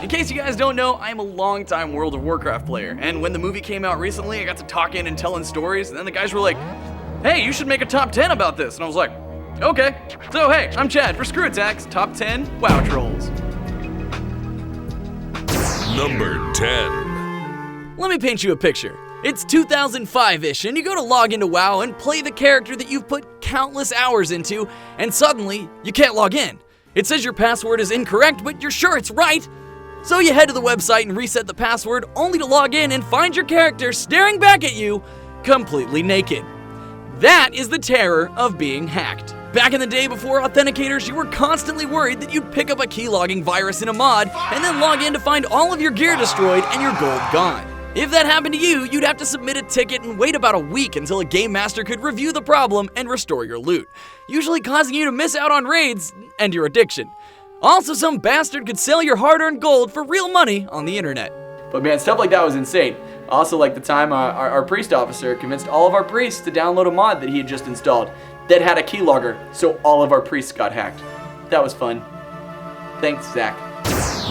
In case you guys don't know, I am a longtime World of Warcraft player, and when the movie came out recently, I got to talking and telling stories, and then the guys were like, hey, you should make a top 10 about this, and I was like, okay. So hey, I'm Chad for ScrewAttack's Top 10 WoW Trolls. Number 10. Let me paint you a picture. It's 2005-ish, and you go to log into WoW and play the character that you've put countless hours into, and suddenly, you can't log in. It says your password is incorrect, but you're sure it's right. So you head to the website and reset the password, only to log in and find your character staring back at you, completely naked. That is the terror of being hacked. Back in the day before authenticators, you were constantly worried that you'd pick up a keylogging virus in a mod and then log in to find all of your gear destroyed and your gold gone. If that happened to you, you'd have to submit a ticket and wait about a week until a game master could review the problem and restore your loot, usually causing you to miss out on raids and your addiction. Also, some bastard could sell your hard-earned gold for real money on the internet. But man, stuff like that was insane. Also, like the time our priest officer convinced all of our priests to download a mod that he had just installed that had a keylogger, so all of our priests got hacked. That was fun. Thanks, Zach.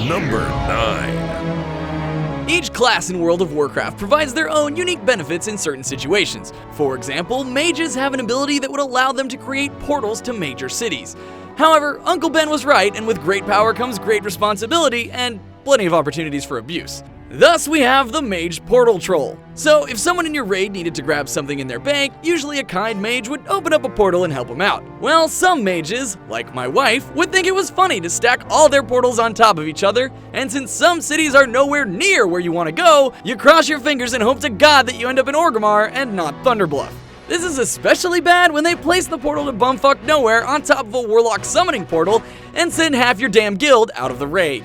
Number 9. Each class in World of Warcraft provides their own unique benefits in certain situations. For example, mages have an ability that would allow them to create portals to major cities. However, Uncle Ben was right, and with great power comes great responsibility and plenty of opportunities for abuse. Thus, we have the Mage Portal Troll. So, if someone in your raid needed to grab something in their bank, usually a kind mage would open up a portal and help them out. Well, some mages, like my wife, would think it was funny to stack all their portals on top of each other, and since some cities are nowhere near where you want to go, you cross your fingers and hope to God that you end up in Orgrimmar and not Thunderbluff. This is especially bad when they place the portal to bumfuck nowhere on top of a warlock summoning portal and send half your damn guild out of the raid.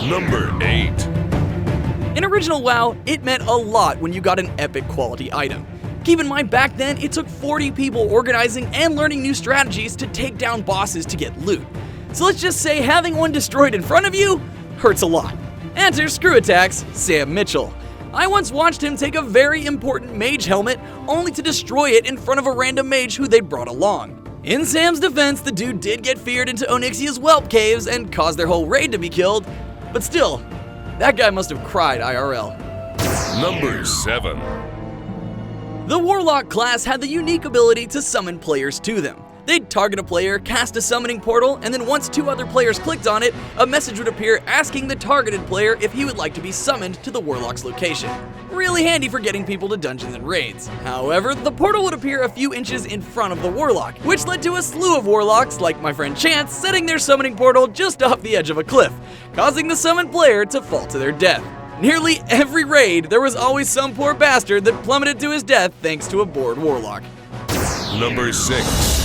Number 8. In original WoW, it meant a lot when you got an epic quality item. Keep in mind, back then, it took 40 people organizing and learning new strategies to take down bosses to get loot. So let's just say having one destroyed in front of you hurts a lot. Enter ScrewAttack's Sam Mitchell. I once watched him take a very important mage helmet only to destroy it in front of a random mage who they'd brought along. In Sam's defense, the dude did get feared into Onyxia's whelp caves and caused their whole raid to be killed, but still, that guy must have cried IRL. Number 7. The Warlock class had the unique ability to summon players to them. They'd target a player, cast a summoning portal, and then once 2 other players clicked on it, a message would appear asking the targeted player if he would like to be summoned to the Warlock's location. Really handy for getting people to dungeons and raids. However, the portal would appear a few inches in front of the Warlock, which led to a slew of Warlocks, like my friend Chance, setting their summoning portal just off the edge of a cliff, causing the summoned player to fall to their death. Nearly every raid, there was always some poor bastard that plummeted to his death thanks to a bored Warlock. Number 6.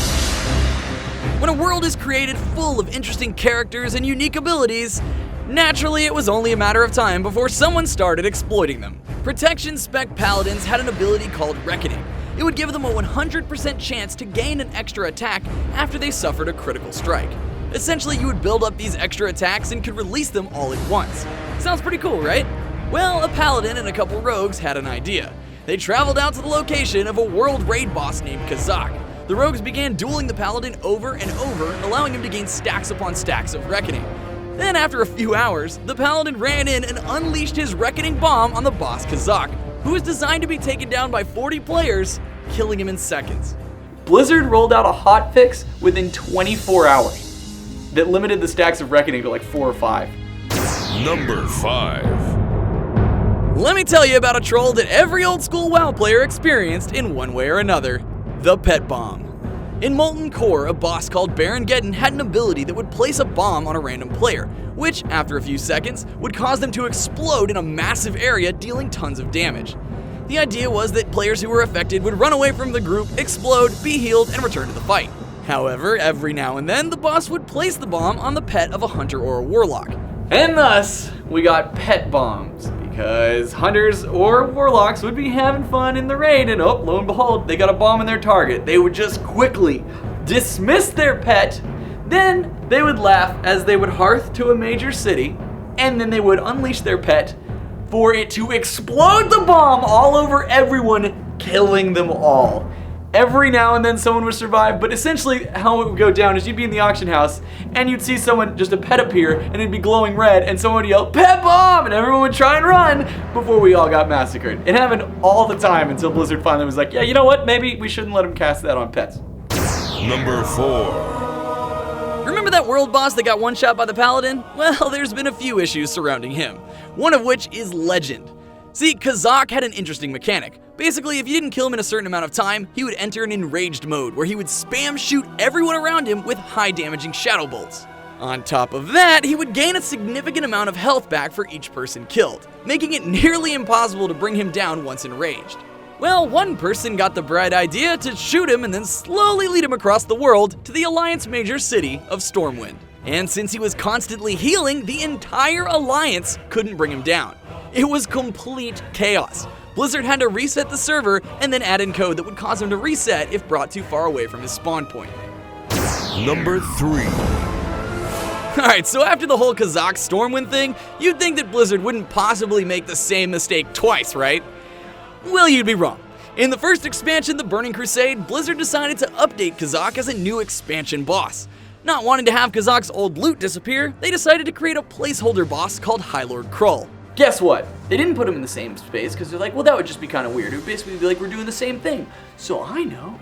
When a world is created full of interesting characters and unique abilities, naturally it was only a matter of time before someone started exploiting them. Protection Spec Paladins had an ability called Reckoning. It would give them a 100% chance to gain an extra attack after they suffered a critical strike. Essentially, you would build up these extra attacks and could release them all at once. Sounds pretty cool, right? Well, a paladin and a couple rogues had an idea. They traveled out to the location of a world raid boss named Kazak. The rogues began dueling the paladin over and over, allowing him to gain stacks upon stacks of Reckoning. Then after a few hours, the paladin ran in and unleashed his Reckoning bomb on the boss Kazak, who was designed to be taken down by 40 players, killing him in seconds. Blizzard rolled out a hotfix within 24 hours that limited the stacks of Reckoning to like 4 or 5. Number 5. Let me tell you about a troll that every old school WoW player experienced in one way or another. The Pet Bomb. In Molten Core, a boss called Baron Geddon had an ability that would place a bomb on a random player, which, after a few seconds, would cause them to explode in a massive area, dealing tons of damage. The idea was that players who were affected would run away from the group, explode, be healed, and return to the fight. However, every now and then, the boss would place the bomb on the pet of a hunter or a warlock. And thus, we got pet bombs. Because hunters or warlocks would be having fun in the raid, and oh, lo and behold, they got a bomb in their target. They would just quickly dismiss their pet, then they would laugh as they would hearth to a major city, and then they would unleash their pet for it to explode the bomb all over everyone, killing them all. Every now and then someone would survive, but essentially how it would go down is you'd be in the auction house and you'd see someone, just a pet appear, and it'd be glowing red, and someone would yell, "Pet bomb!" and everyone would try and run before we all got massacred. It happened all the time until Blizzard finally was like, yeah, you know what? Maybe we shouldn't let them cast that on pets. Number 4. Remember that world boss that got one-shot by the Paladin? Well, there's been a few issues surrounding him, one of which is legend. See, Kazak had an interesting mechanic. Basically, if you didn't kill him in a certain amount of time, he would enter an enraged mode where he would spam shoot everyone around him with high damaging shadow bolts. On top of that, he would gain a significant amount of health back for each person killed, making it nearly impossible to bring him down once enraged. Well, one person got the bright idea to shoot him and then slowly lead him across the world to the Alliance major city of Stormwind. And since he was constantly healing, the entire Alliance couldn't bring him down. It was complete chaos. Blizzard had to reset the server and then add in code that would cause him to reset if brought too far away from his spawn point. Number 3. Alright, so after the whole Kazak Stormwind thing, you'd think that Blizzard wouldn't possibly make the same mistake twice, right? Well, you'd be wrong. In the first expansion, the Burning Crusade, Blizzard decided to update Kazak as a new expansion boss. Not wanting to have Kazak's old loot disappear, they decided to create a placeholder boss called High Lord Krull. Guess what? They didn't put him in the same space because they're like, well, that would just be kind of weird. It would basically be like we're doing the same thing. So I know.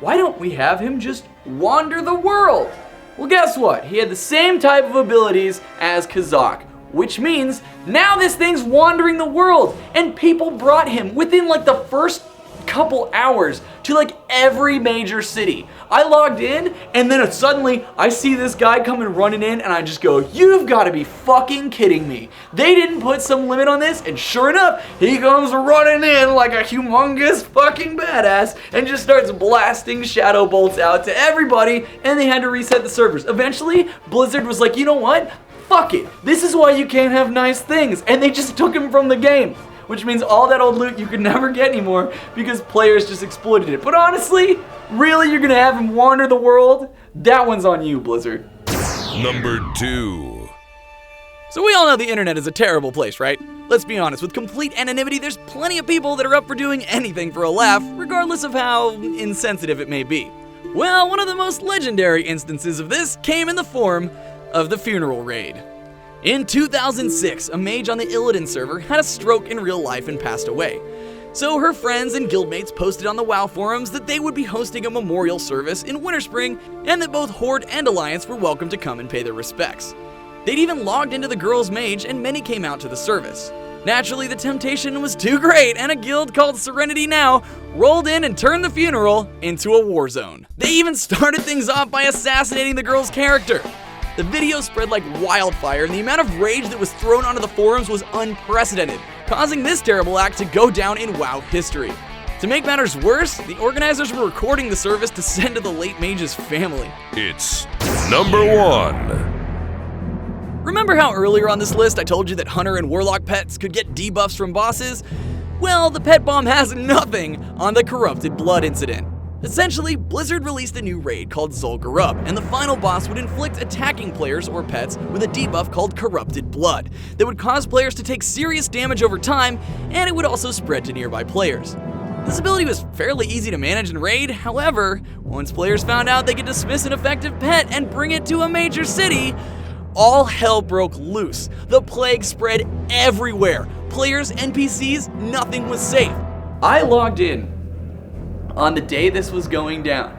Why don't we have him just wander the world? Well, guess what? He had the same type of abilities as Kazak, which means now this thing's wandering the world, and people brought him within like the first couple hours to like every major city. I logged in, and then suddenly I see this guy coming running in, and I just go, you've got to be fucking kidding me. They didn't put some limit on this, and sure enough, he comes running in like a humongous fucking badass and just starts blasting shadow bolts out to everybody, and they had to reset the servers. Eventually, Blizzard was like, you know what? Fuck it. This is why you can't have nice things, and they just took him from the game. Which means all that old loot you could never get anymore because players just exploited it. But honestly, really, you're gonna have him wander the world? That one's on you, Blizzard. Number 2. So we all know the internet is a terrible place, right? Let's be honest, with complete anonymity, there's plenty of people that are up for doing anything for a laugh, regardless of how insensitive it may be. Well, one of the most legendary instances of this came in the form of the funeral raid. In 2006, a mage on the Illidan server had a stroke in real life and passed away. So her friends and guildmates posted on the WoW forums that they would be hosting a memorial service in Winterspring and that both Horde and Alliance were welcome to come and pay their respects. They'd even logged into the girl's mage and many came out to the service. Naturally, the temptation was too great and a guild called Serenity Now rolled in and turned the funeral into a war zone. They even started things off by assassinating the girl's character. The video spread like wildfire, and the amount of rage that was thrown onto the forums was unprecedented, causing this terrible act to go down in WoW history. To make matters worse, the organizers were recording the service to send to the late mage's family. It's number 1. Remember how earlier on this list I told you that Hunter and Warlock pets could get debuffs from bosses? Well, the pet bomb has nothing on the Corrupted Blood incident. Essentially, Blizzard released a new raid called Zul'Gurub, and the final boss would inflict attacking players or pets with a debuff called Corrupted Blood that would cause players to take serious damage over time, and it would also spread to nearby players. This ability was fairly easy to manage and raid, however, once players found out they could dismiss an effective pet and bring it to a major city, all hell broke loose. The plague spread everywhere. Players, NPCs, nothing was safe. I logged in on the day this was going down.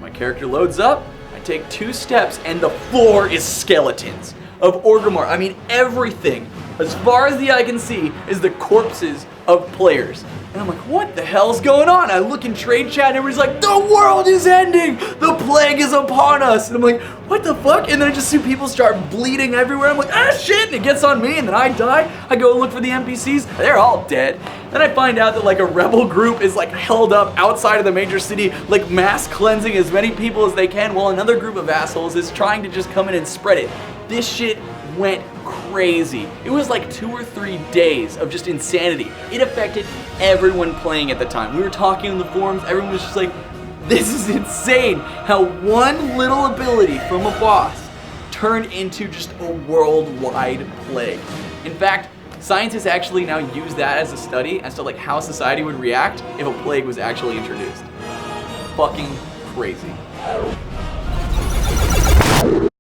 My character loads up, I take 2 steps, and the floor is skeletons of Orgrimmar. I mean, everything, as far as the eye can see, is the corpses of players. And I'm like, what the hell's going on? I look in trade chat and everybody's like, the world is ending! The plague is upon us! And I'm like, what the fuck? And then I just see people start bleeding everywhere. I'm like, ah shit! And it gets on me and then I die. I go look for the NPCs. They're all dead. Then I find out that like a rebel group is like held up outside of the major city, like mass cleansing as many people as they can, while another group of assholes is trying to just come in and spread it. This shit went crazy. It was like 2 or 3 days of just insanity. It affected everyone playing at the time. We were talking in the forums, everyone was just like, this is insane how one little ability from a boss turned into just a worldwide plague. In fact, scientists actually now use that as a study as to like how society would react if a plague was actually introduced. fucking crazy.